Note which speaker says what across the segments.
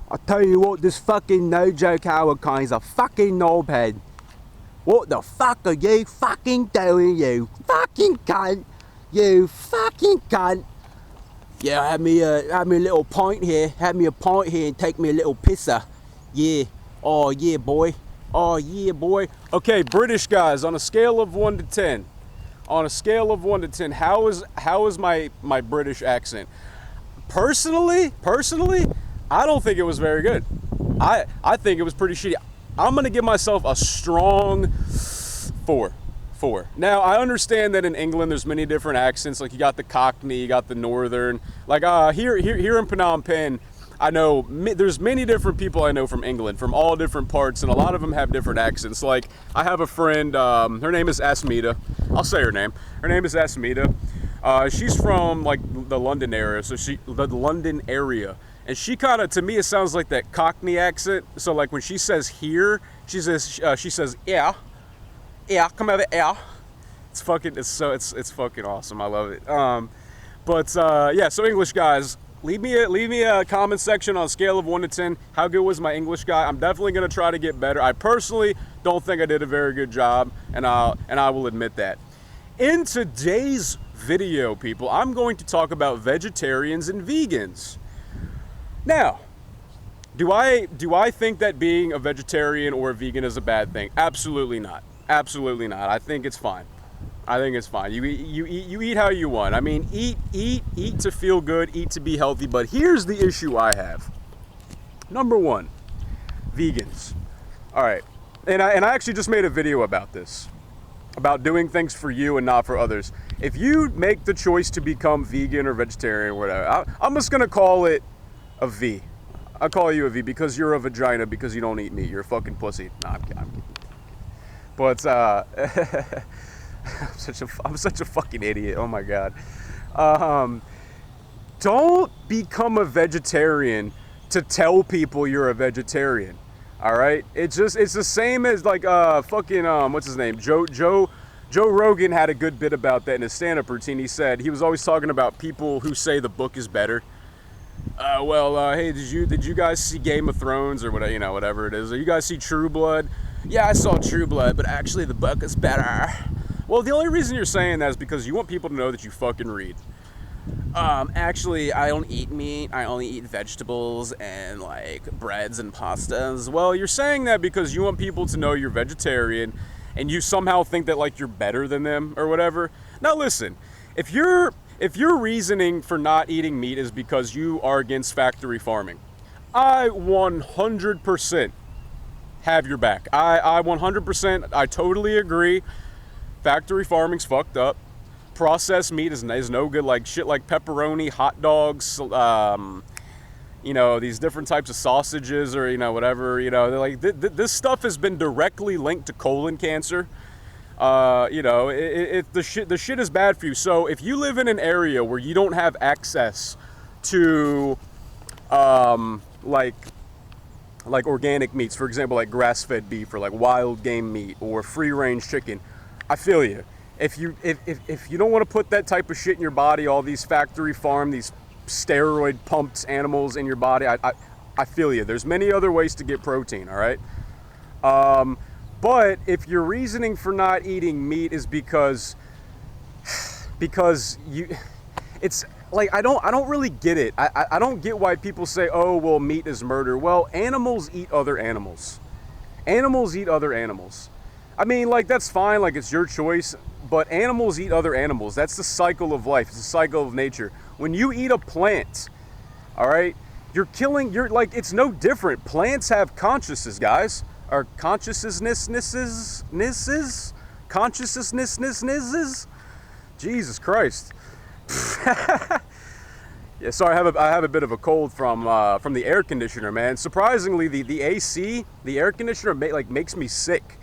Speaker 1: I tell you what, this fucking no joke Howard Kane's a fucking knobhead. What the fuck are you fucking doing, you fucking cunt? You fucking cunt. Yeah, have me a little pint here. Have me a pint here and take me a little pisser. Yeah. Oh yeah, boy. Oh yeah, boy. Okay, British guys, on a scale of 1 to 10. On a scale of 1 to 10, how is my British accent? Personally, I don't think it was very good. I think it was pretty shitty. I'm gonna give myself a strong 4. Now, I understand that in England there's many different accents. Like you got the Cockney, you got the Northern. Like here in Phnom Penh, I know there's many different people I know from England, from all different parts, and a lot of them have different accents. Like I have a friend, her name is Asmita. I'll say her name. Her name is Asmita. She's from like the London area, and she kind of, to me, it sounds like that Cockney accent. So like when she says here, she says yeah, come over here. It's fucking awesome. I love it. Yeah. So English guys, leave me a comment section on a scale of 1 to 10. How good was my English guy? I'm definitely gonna try to get better. I personally don't think I did a very good job, and I will admit that. In today's video, people, I'm going to talk about vegetarians and vegans. Now, do I think that being a vegetarian or a vegan is a bad thing? Absolutely not. Absolutely not. I think it's fine. You eat how you want. I mean, eat to feel good, eat to be healthy. But here's the issue I have. Number one, vegans. All right, and I actually just made a video about this, about doing things for you and not for others. If you make the choice to become vegan or vegetarian or whatever, I'm just gonna call it a V. I'll call you a V because you're a vagina because you don't eat meat. You're a fucking pussy. Nah, I'm kidding. But I'm such a fucking idiot. Oh my god. Don't become a vegetarian to tell people you're a vegetarian. All right? It's the same as like fucking what's his name? Joe Rogan had a good bit about that in his stand-up routine. He said he was always talking about people who say the book is better. Hey, did you guys see Game of Thrones or whatever, whatever it is? Or you guys see True Blood? Yeah, I saw True Blood, but actually the book is better. Well, the only reason you're saying that is because you want people to know that you fucking read. Actually, I don't eat meat. I only eat vegetables and like breads and pastas. Well, you're saying that because you want people to know you're vegetarian and you somehow think that like you're better than them or whatever. Now listen, if your reasoning for not eating meat is because you are against factory farming, I 100% have your back. I 100%, I totally agree. Factory farming's fucked up. Processed meat is no good. Like shit like pepperoni, hot dogs, these different types of sausages or, whatever, they're like, this stuff has been directly linked to colon cancer. The shit is bad for you. So if you live in an area where you don't have access to, like organic meats, for example, like grass-fed beef or like wild game meat or free-range chicken, I feel you. If you don't want to put that type of shit in your body, all these factory farm, these steroid pumped animals in your body, I feel you. There's many other ways to get protein, all right? But if your reasoning for not eating meat is because it's like, I don't really get it. I don't get why people say, oh, well, meat is murder. Well, animals eat other animals. Animals eat other animals. I mean, like, that's fine, like, it's your choice, but animals eat other animals. That's the cycle of life. It's the cycle of nature. When you eat a plant, all right, you're like, it's no different. Plants have consciousness, guys. Or consciousness. Jesus Christ. Yeah, sorry, I have a bit of a cold from the air conditioner, man. Surprisingly, the AC, the air conditioner makes me sick.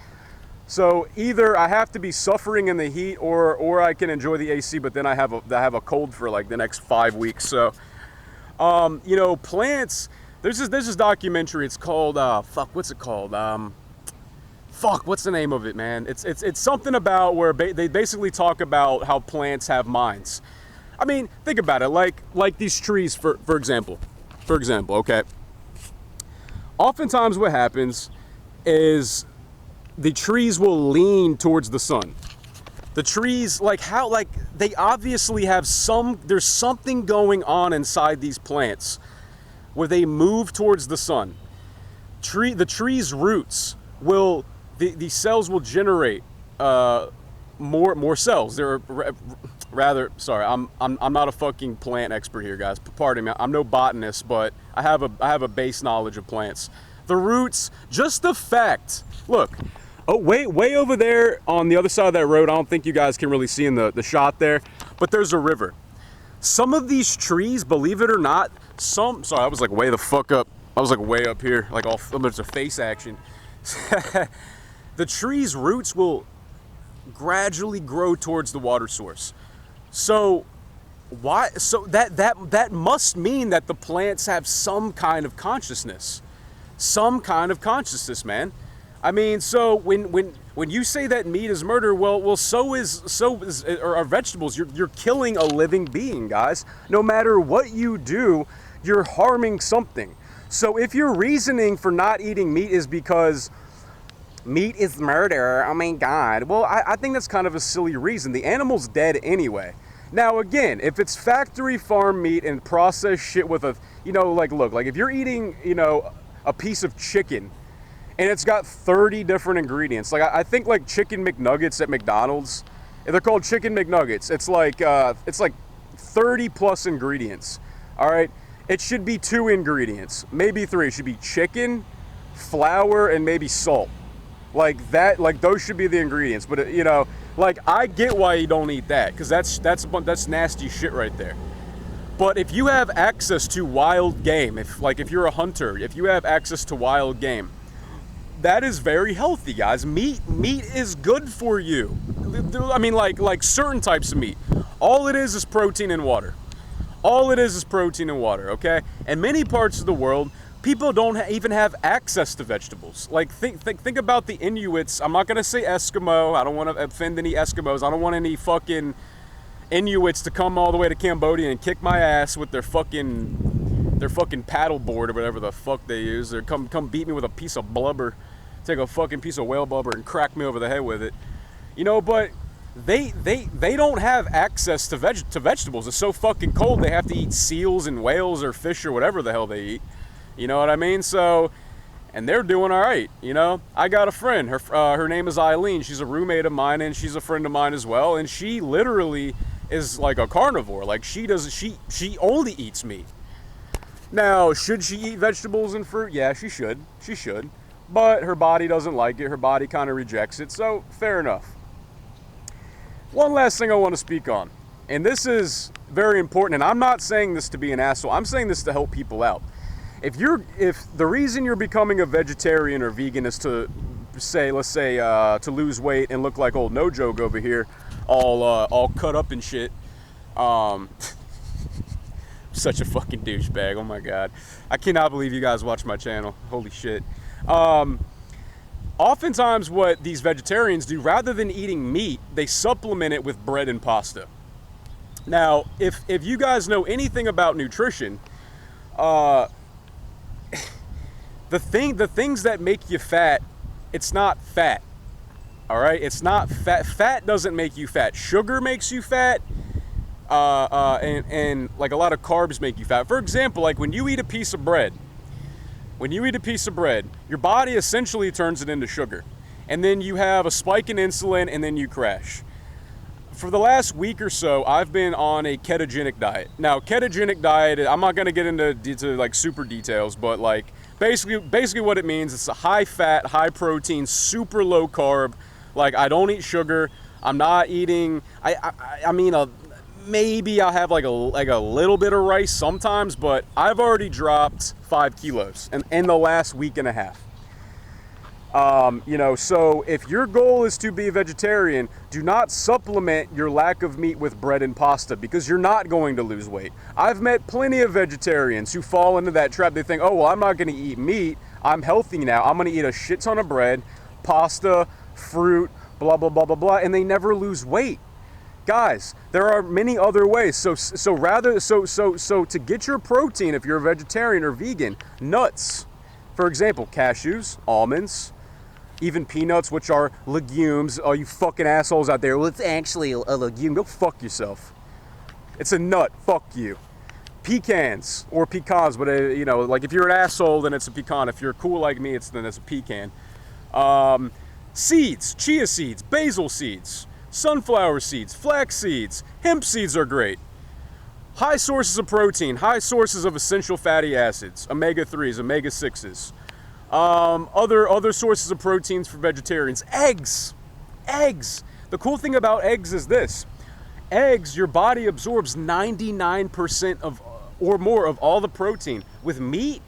Speaker 1: So either I have to be suffering in the heat, or I can enjoy the AC, but then I have a cold for like the next 5 weeks. So, plants. There's this documentary. It's called what's it called? What's the name of it, man? It's something about where they basically talk about how plants have minds. I mean, think about it. Like these trees, for example. Okay. oftentimes what happens is the trees will lean towards the sun. The trees, like they obviously have there's something going on inside these plants where they move towards the sun. The tree's roots will, the cells will generate more cells. They're rather, sorry, I'm not a fucking plant expert here, guys. Pardon me, I'm no botanist, but I have a base knowledge of plants. The roots, just the fact, look, oh, way over there on the other side of that road, I don't think you guys can really see in the shot there, but there's a river. Some of these trees, believe it or not, sorry, I was like way the fuck up. I was like way up here, like all, there's a face action. The tree's roots will gradually grow towards the water source. So why? So that must mean that the plants have some kind of consciousness, man. I mean, so when you say that meat is murder, well, so is or are vegetables. You're killing a living being, guys. No matter what you do, you're harming something. So if your reasoning for not eating meat is because meat is murder, oh my God, well, I think that's kind of a silly reason. The animal's dead anyway. Now, again, if it's factory farm meat and processed shit with a, like, look, like if you're eating, a piece of chicken and it's got 30 different ingredients, like I think like chicken McNuggets at McDonald's, they're called chicken McNuggets. It's like 30 plus ingredients, all right? It should be 2 ingredients, maybe 3. It should be chicken, flour, and maybe salt. Like that, like those should be the ingredients. But like I get why you don't eat that, because that's nasty shit right there. But if you have access to wild game, if you're a hunter, if you have access to wild game, that is very healthy, guys. Meat is good for you. I mean, like certain types of meat. All it is protein and water. All it is protein and water, okay? And many parts of the world, people don't even have access to vegetables. Like, think about the Inuits. I'm not gonna say Eskimo. I don't want to offend any Eskimos. I don't want any fucking Inuits to come all the way to Cambodia and kick my ass with their fucking paddle board or whatever the fuck they use. Or come beat me with a piece of blubber, take a fucking piece of whale blubber and crack me over the head with it. But they don't have access to vegetables. It's so fucking cold. They have to eat seals and whales or fish or whatever the hell they eat. You know what I mean? So, and they're doing all right. I got a friend. Her name is Eileen. She's a roommate of mine, and she's a friend of mine as well. And she literally is like a carnivore. Like she only eats meat. Now, should she eat vegetables and fruit? Yeah, she should. She should. But her body doesn't like it. Her body kind of rejects it. So, fair enough. One last thing I want to speak on, and this is very important, and I'm not saying this to be an asshole. I'm saying this to help people out. If the reason you're becoming a vegetarian or vegan is to let's say to lose weight and look like old No Joke over here, all cut up and shit, such a fucking douchebag. Oh my God, I cannot believe you guys watch my channel. Holy shit. Oftentimes what these vegetarians do, rather than eating meat, they supplement it with bread and pasta. Now, if you guys know anything about nutrition, the things that make you fat, it's not fat. All right, it's not fat. Fat doesn't make you fat. Sugar makes you fat, and like a lot of carbs make you fat. For example, like when you eat a piece of bread, your body essentially turns it into sugar. And then you have a spike in insulin and then you crash. For the last week or so, I've been on a ketogenic diet. Now, ketogenic diet, I'm not going to get into like super details, but like basically what it means, it's a high fat, high protein, super low carb. Like I don't eat sugar. I'm not eating, I mean, maybe I'll have like a little bit of rice sometimes, but I've already dropped 5 kilos in the last week and a half. So if your goal is to be a vegetarian, do not supplement your lack of meat with bread and pasta, because you're not going to lose weight. I've met plenty of vegetarians who fall into that trap. They think, oh, well, I'm not going to eat meat. I'm healthy now. I'm going to eat a shit ton of bread, pasta, fruit, blah, blah, blah, blah, blah, and they never lose weight. Guys, there are many other ways. So to get your protein, if you're a vegetarian or vegan, nuts. For example, cashews, almonds, even peanuts, which are legumes. Oh, you fucking assholes out there. Well, it's actually a legume. Go fuck yourself. It's a nut. Fuck you. Pecans or pecans, but you know, like if you're an asshole, then it's a pecan. If you're cool like me, then it's a pecan. Seeds, chia seeds, basil seeds, sunflower seeds, flax seeds, hemp seeds are great. High sources of protein, high sources of essential fatty acids, omega-3s, omega-6s. Other sources of proteins for vegetarians. Eggs. The cool thing about eggs is this. Eggs, your body absorbs 99% of or more of all the protein. With meat,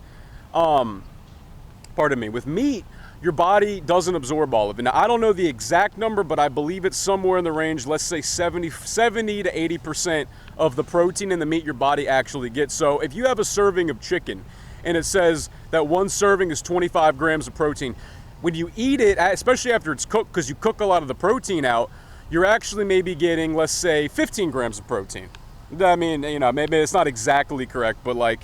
Speaker 1: with meat, your body doesn't absorb all of it. Now, I don't know the exact number, but I believe it's somewhere in the range, let's say 70 to 80% of the protein in the meat your body actually gets. So if you have a serving of chicken and it says that one serving is 25 grams of protein, when you eat it, especially after it's cooked, because you cook a lot of the protein out, you're actually maybe getting, let's say, 15 grams of protein. I mean, you know, maybe it's not exactly correct, but like,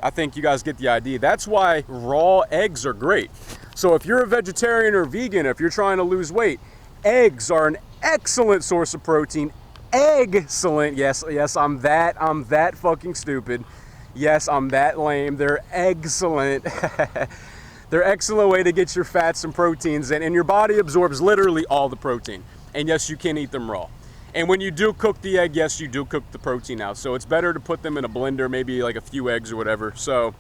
Speaker 1: I think you guys get the idea. That's why raw eggs are great. So if you're a vegetarian or vegan, if you're trying to lose weight, eggs are an excellent source of protein. Excellent. Yes, I'm that fucking stupid. Yes, I'm that lame. They're excellent. They're excellent way to get your fats and proteins in, and your body absorbs literally all the protein. And yes, you can eat them raw. And when you do cook the egg, yes, you do cook the protein out. So it's better to put them in a blender, maybe like a few eggs or whatever. So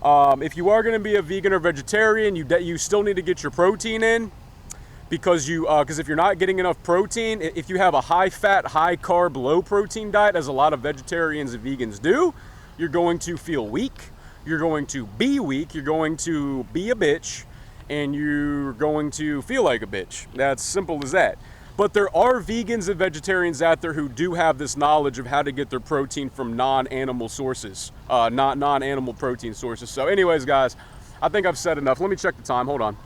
Speaker 1: if you are going to be a vegan or vegetarian, you still need to get your protein in, because if you're not getting enough protein, if you have a high fat, high carb, low protein diet, as a lot of vegetarians and vegans do, you're going to feel weak. You're going to be weak. You're going to be a bitch, and you're going to feel like a bitch. That's simple as that. But there are vegans and vegetarians out there who do have this knowledge of how to get their protein from non-animal sources, non-animal protein sources. So anyways, guys, I think I've said enough. Let me check the time. Hold on.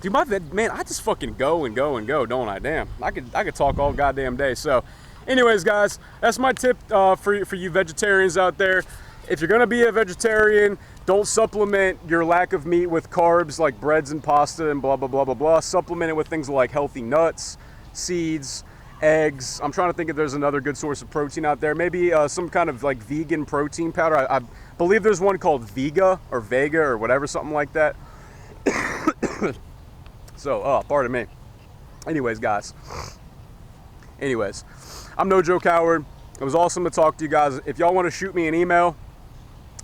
Speaker 1: Dude, man, I just fucking go and go and go, don't I? Damn, I could talk all goddamn day. So anyways, guys, that's my tip for you vegetarians out there. If you're gonna be a vegetarian, don't supplement your lack of meat with carbs like breads and pasta and blah, blah, blah, blah, blah. Supplement it with things like healthy nuts, seeds, eggs. I'm trying to think if there's another good source of protein out there. Maybe some kind of like vegan protein powder. I believe there's one called Vega or whatever, something like that. So, pardon me. Anyways, guys. I'm No Joke Howard. It was awesome to talk to you guys. If y'all want to shoot me an email,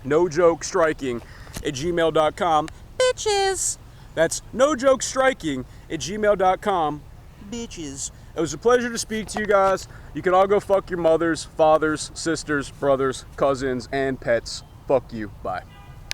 Speaker 1: nojokestriking@gmail.com. Bitches. That's nojokestriking@gmail.com. Bitches. It was a pleasure to speak to you guys. You can all go fuck your mothers, fathers, sisters, brothers, cousins, and pets. Fuck you. Bye.